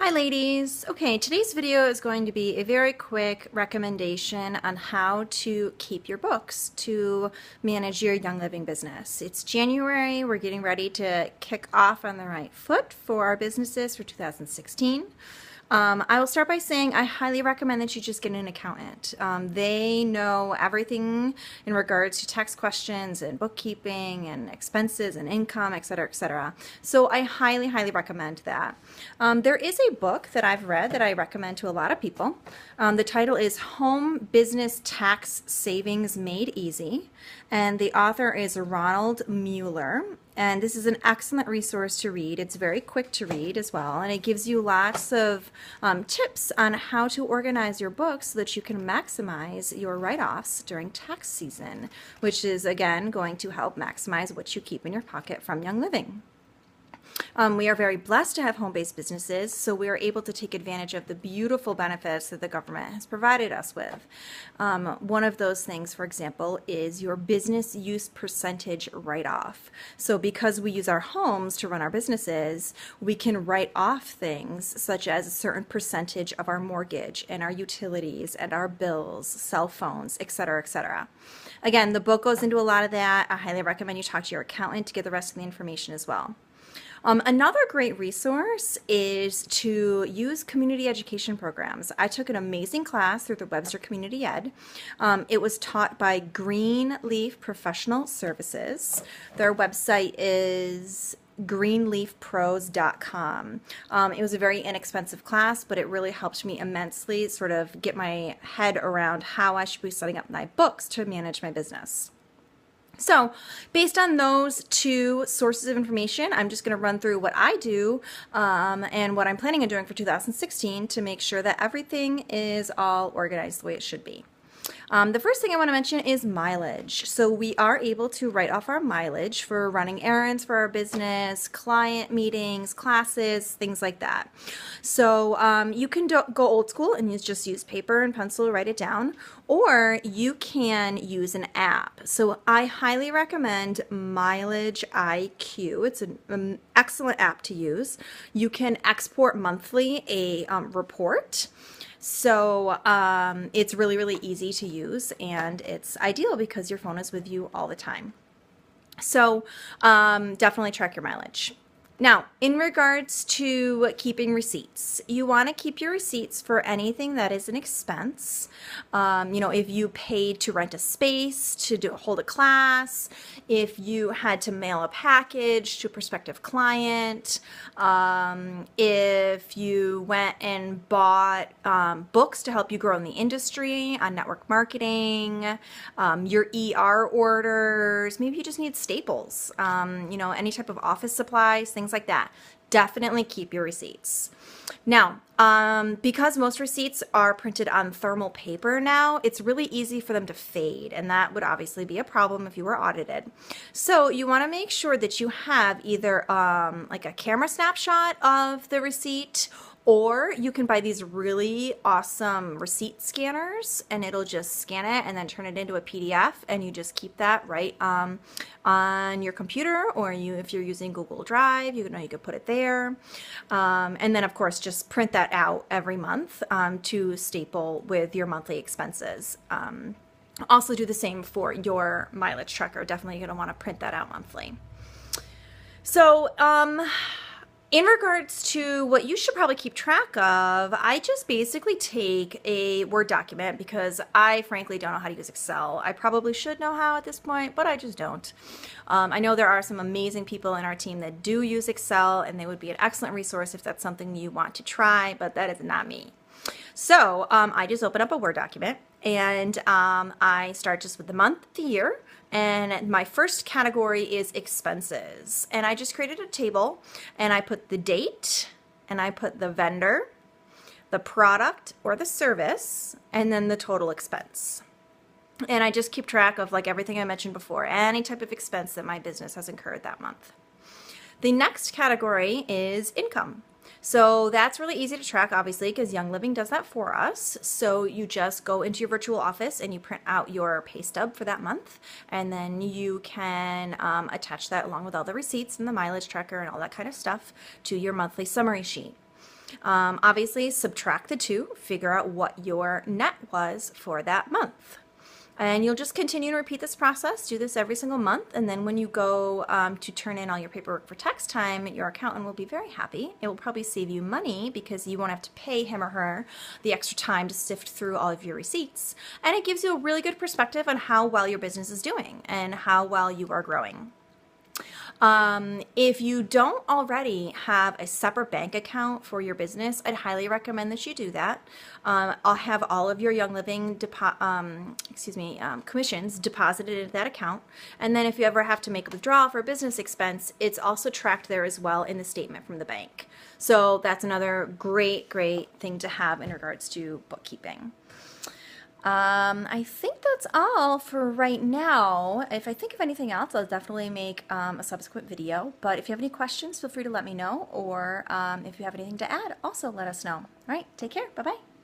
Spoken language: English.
Hi ladies. Okay, today's video is going to be a very quick recommendation on how to keep your books to manage your Young Living business. It's January, we're getting ready to kick off on the right foot for our businesses for 2016. I will start by saying I highly recommend that you just get an accountant. They know everything in regards to tax questions and bookkeeping and expenses and income, etc., etc. So I highly, highly recommend that. There is a book that I've read that I recommend to a lot of people. The title is Home Business Tax Savings Made Easy, and the author is Ronald Mueller. And this is an excellent resource to read. It's very quick to read as well, and it gives you lots of tips on how to organize your books so that you can maximize your write-offs during tax season, which is, again, going to help maximize what you keep in your pocket from Young Living. We are very blessed to have home-based businesses, so we are able to take advantage of the beautiful benefits that the government has provided us with. One of those things, for example, is your business use percentage write-off. So because we use our homes to run our businesses, we can write off things such as a certain percentage of our mortgage and our utilities and our bills, cell phones, etc., etc. Again, the book goes into a lot of that. I highly recommend you talk to your accountant to get the rest of the information as well. Another great resource is to use community education programs. I took an amazing class through the Webster Community Ed. It was taught by Greenleaf Professional Services. Their website is greenleafpros.com. It was a very inexpensive class, but it really helped me immensely sort of get my head around how I should be setting up my books to manage my business. So based on those two sources of information, I'm just going to run through what I do and what I'm planning on doing for 2016 to make sure that everything is all organized the way it should be. The first thing I want to mention is mileage. So we are able to write off our mileage for running errands for our business, client meetings, classes, things like that. So you can go old school and just use paper and pencil to write it down, or you can use an app. So I highly recommend Mileage IQ. It's an excellent app to use. You can export monthly a report. So it's really, really easy to use, and it's ideal because your phone is with you all the time. So definitely track your mileage. Now, in regards to keeping receipts, you want to keep your receipts for anything that is an expense. If you paid to rent a space, to hold a class, if you had to mail a package to a prospective client, if you went and bought books to help you grow in the industry on network marketing, your ER orders, maybe you just need staples, any type of office supplies, things like that. Definitely keep your receipts. Now, because most receipts are printed on thermal paper now, it's really easy for them to fade, and that would obviously be a problem if you were audited. So you want to make sure that you have either like a camera snapshot of the receipt, or you can buy these really awesome receipt scanners, and it'll just scan it and then turn it into a PDF, and you just keep that right on your computer, or if you're using Google Drive, you could put it there. And then, of course, just print that out every month to staple with your monthly expenses. Also do the same for your mileage tracker. Definitely going to want to print that out monthly. So, in regards to what you should probably keep track of, I just basically take a Word document because I frankly don't know how to use Excel. I probably should know how at this point, but I just don't. I know there are some amazing people in our team that do use Excel, and they would be an excellent resource if that's something you want to try, but that is not me. So I just open up a Word document, and I start just with the month, the year, and my first category is expenses. And I just created a table, and I put the date, and I put the vendor, the product or the service, and then the total expense. And I just keep track of like everything I mentioned before, any type of expense that my business has incurred that month. The next category is income. So that's really easy to track, obviously, because Young Living does that for us. So you just go into your virtual office and you print out your pay stub for that month, and then you can attach that along with all the receipts and the mileage tracker and all that kind of stuff to your monthly summary sheet. Obviously, subtract the two, figure out what your net was for that month. And you'll just continue to repeat this process, do this every single month, and then when you go to turn in all your paperwork for tax time, your accountant will be very happy. It will probably save you money because you won't have to pay him or her the extra time to sift through all of your receipts. And it gives you a really good perspective on how well your business is doing and how well you are growing. If you don't already have a separate bank account for your business, I'd highly recommend that you do that. I'll have all of your Young Living commissions deposited into that account. And then if you ever have to make a withdrawal for a business expense, it's also tracked there as well in the statement from the bank. So that's another great thing to have in regards to bookkeeping. I think that's all for right now. If I think of anything else, I'll definitely make a subsequent video. But if you have any questions, feel free to let me know. Or if you have anything to add, also let us know. All right, take care. Bye-bye.